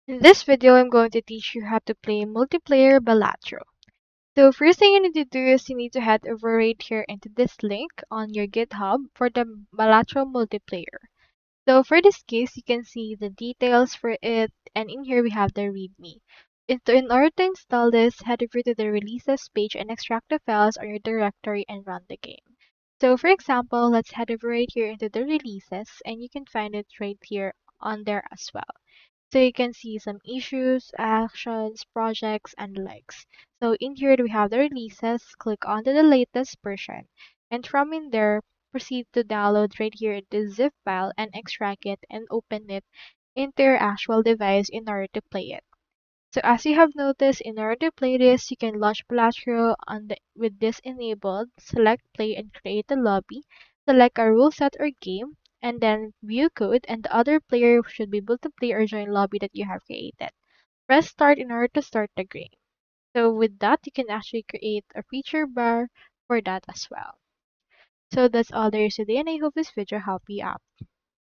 In this video, I'm going to teach you how to play multiplayer Balatro. So first thing you need to do is you need to head over right here into this link on your GitHub for the Balatro multiplayer. So for this case, you can see the details for it, and in here we have the README. In order to install this, head over to the releases page and extract the files on your directory and run the game. So for example, let's head over right here into the releases, and you can find it right here on there as well. So you can see some issues, actions, projects, and likes. So in here we have the releases. Click on to the latest version. And from in there, proceed to download right here the zip file and extract it and open it into your actual device in order to play it. So as you have noticed, in order to play this, you can launch Balatro with this enabled, select play and create a lobby, select a rule set or game, and then view code, and the other player should be able to play or join lobby that you have created. Press start in order to start the game. So with that, you can actually create a feature bar for that as well. So that's all there is today, and I hope this video helped you out.